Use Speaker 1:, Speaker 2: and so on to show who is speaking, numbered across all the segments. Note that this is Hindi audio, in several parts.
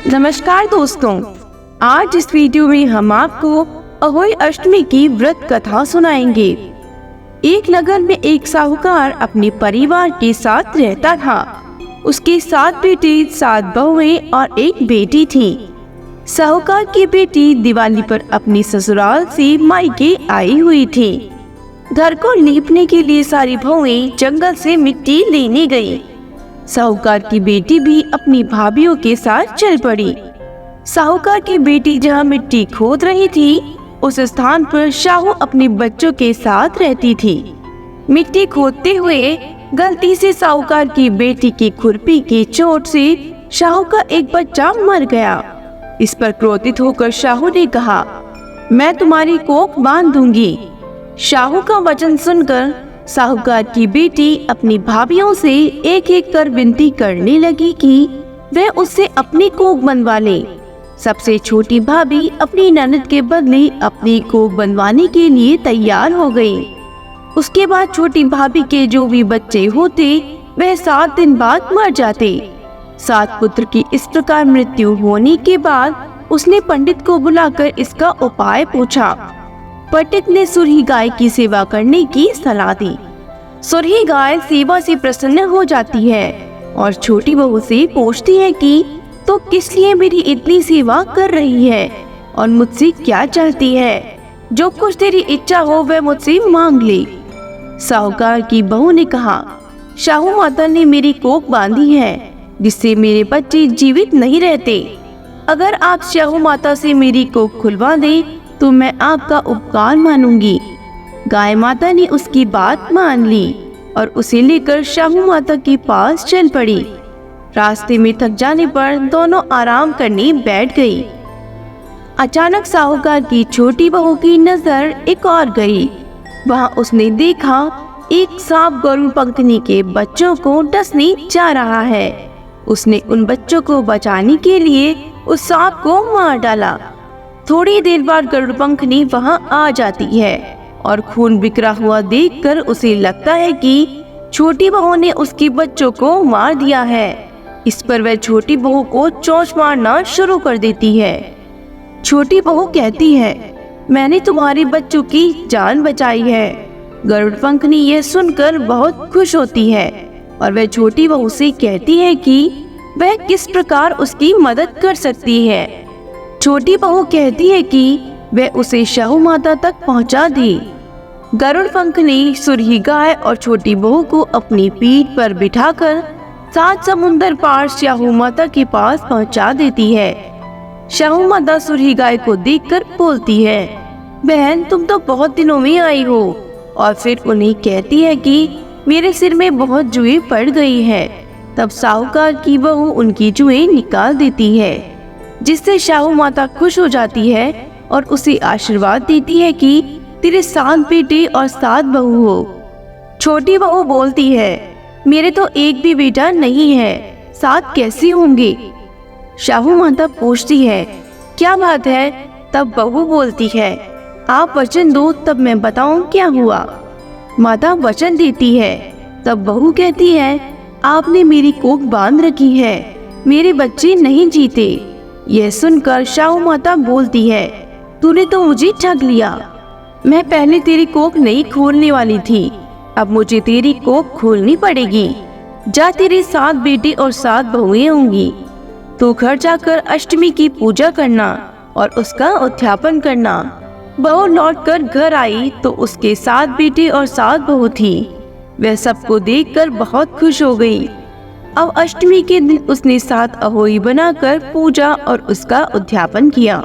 Speaker 1: नमस्कार दोस्तों, आज इस वीडियो में हम आपको अहोई अष्टमी की व्रत कथा सुनाएंगे। एक नगर में एक साहूकार अपने परिवार के साथ रहता था। उसके 7 बेटे, 7 बहुएं और एक बेटी थी। साहूकार की बेटी दिवाली पर अपनी ससुराल से मायके आई हुई थी। घर को लीपने के लिए सारी बहुएं जंगल से मिट्टी लेने गईं। साहूकार की बेटी भी अपनी भाभीयों के साथ चल पड़ी। साहूकार की बेटी जहाँ मिट्टी खोद रही थी, उस स्थान पर शाहू अपने बच्चों के साथ रहती थी। मिट्टी खोदते हुए गलती से साहूकार की बेटी की खुरपी की चोट से शाहू का एक बच्चा मर गया। इस पर क्रोधित होकर शाहू ने कहा, मैं तुम्हारी कोख बांध दूंगी। शाहू का वचन सुनकर साहूकार की बेटी अपनी भाभीयों से एक एक कर विनती करने लगी कि वे उससे अपनी कोख बनवा ले। सबसे छोटी भाभी अपनी ननद के बदले अपनी कोख बनवाने के लिए तैयार हो गई। उसके बाद छोटी भाभी के जो भी बच्चे होते वह 7 दिन बाद मर जाते। 7 पुत्र की इस प्रकार मृत्यु होने के बाद उसने पंडित को बुलाकर इसका उपाय पूछा। पंडित ने सुरही गाय की सेवा करने की सलाह दी। सुरही गाय सेवा से प्रसन्न हो जाती है और छोटी बहू से पूछती है कि तो किस लिए मेरी इतनी सेवा कर रही है और मुझसे क्या चाहती है। जो कुछ तेरी इच्छा हो वह मुझसे मांग ले। साहूकार की बहू ने कहा, शाहू माता ने मेरी कोख बांधी है जिससे मेरे बच्चे जीवित नहीं रहते। अगर आप शाहू माता से मेरी कोख खुलवा दे तो मैं आपका उपकार मानूंगी। गाय माता ने उसकी बात मान ली और उसे लेकर शाहू माता के पास चल पड़ी। रास्ते में थक जाने पर दोनों आराम करने बैठ गई। अचानक साहूकार की छोटी बहू की नजर एक और गई। वहां उसने देखा एक सांप गरुड़ पंखनी के बच्चों को डसने जा रहा है। उसने उन बच्चों को बचाने के लिए उस सांप को मार डाला। थोड़ी देर बाद गरुड़ पंखनी वहां आ जाती है और खून बिखरा हुआ देखकर उसे लगता है कि छोटी बहू ने उसके बच्चों को मार दिया है। इस पर वह छोटी बहू को चोंच मारना शुरू कर देती है। छोटी बहू कहती है, मैंने तुम्हारे बच्चों की जान बचाई है। गरुड़ पंखनी यह सुनकर बहुत खुश होती है और वह छोटी बहू से कहती है कि वह किस प्रकार उसकी मदद कर सकती है। छोटी बहू कहती है कि वह उसे शाहू माता तक पहुंचा दे। गरुड़ पंखनी सुरही गाय और छोटी बहू को अपनी पीठ पर बिठाकर 7 समुंदर पार शाहू माता के पास पहुंचा देती है। शाहू माता सुरही गाय को देखकर बोलती है, बहन तुम तो बहुत दिनों में आई हो। और फिर उन्हें कहती है कि मेरे सिर में बहुत जुएं पड़ गई है। तब साहूकार की बहू उनकी जुएं निकाल देती है, जिससे शाहू माता खुश हो जाती है और उसे आशीर्वाद देती है कि तेरे 7 बेटे और 7 बहू हो। छोटी बहू बोलती है, मेरे तो एक भी बेटा नहीं है, 7 कैसे होंगे। शाहू माता पूछती है, क्या बात है। तब बहू बोलती है, आप वचन दो तब मैं बताऊं क्या हुआ। माता वचन देती है। तब बहू कहती है, आपने मेरी कोख बांध रखी है, मेरे बच्चे नहीं जीते। यह सुनकर शाहू माता बोलती है, तूने तो मुझे ठग लिया। मैं पहले तेरी कोख नहीं खोलने वाली थी, अब मुझे तेरी कोख खोलनी पड़ेगी। जा, तेरे 7 बेटे और 7 बहुएं होंगी। तो घर जाकर अष्टमी की पूजा करना और उसका उद्यापन करना। बहू लौटकर घर आई तो उसके 7 बेटे और 7 बहू थी। वह सबको देखकर बहुत खुश हो गई। अब अष्टमी के दिन उसने 7 अहोई बनाकर पूजा और उसका उद्यापन किया।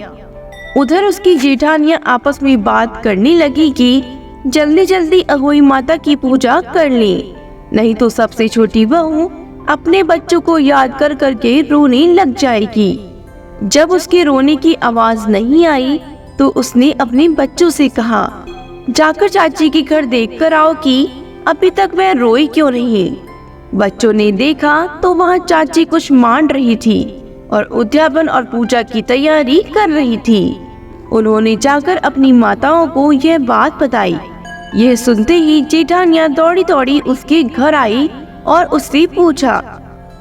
Speaker 1: उधर उसकी जेठानियां आपस में बात करने लगी कि जल्दी जल्दी अहोई माता की पूजा कर ले, नहीं तो सबसे छोटी बहू अपने बच्चों को याद कर करके रोने लग जाएगी। जब उसके रोने की आवाज नहीं आई तो उसने अपने बच्चों से कहा, जाकर चाची के घर देख कर आओ कि अभी तक वह रोई क्यों नहीं। बच्चों ने देखा तो वहाँ चाची कुछ मान रही थी और उद्यापन और पूजा की तैयारी कर रही थी। उन्होंने जाकर अपनी माताओं को यह बात बताई। यह सुनते ही जेठानियां दौड़ी दौड़ी उसके घर आई और उससे पूछा,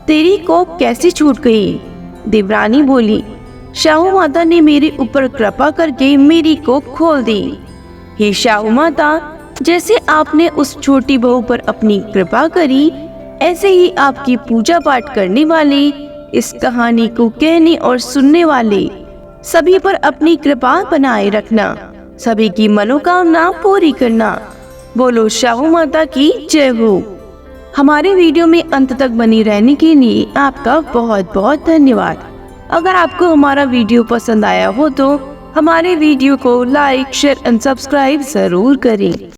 Speaker 1: तेरी कोख कैसे छूट गई। देवरानी बोली, शाहू माता ने मेरे ऊपर कृपा करके मेरी कोख खोल दी। हे शाहू माता, जैसे आपने उस छोटी बहू पर अपनी कृपा करी, ऐसे ही आपकी पूजा पाठ करने वाले, इस कहानी को कहने और सुनने वाले सभी पर अपनी कृपा बनाए रखना, सभी की मनोकामना पूरी करना। बोलो शाहू माता की जय हो। हमारे वीडियो में अंत तक बनी रहने के लिए आपका बहुत बहुत धन्यवाद। अगर आपको हमारा वीडियो पसंद आया हो तो हमारे वीडियो को लाइक, शेयर एंड सब्सक्राइब जरूर करें।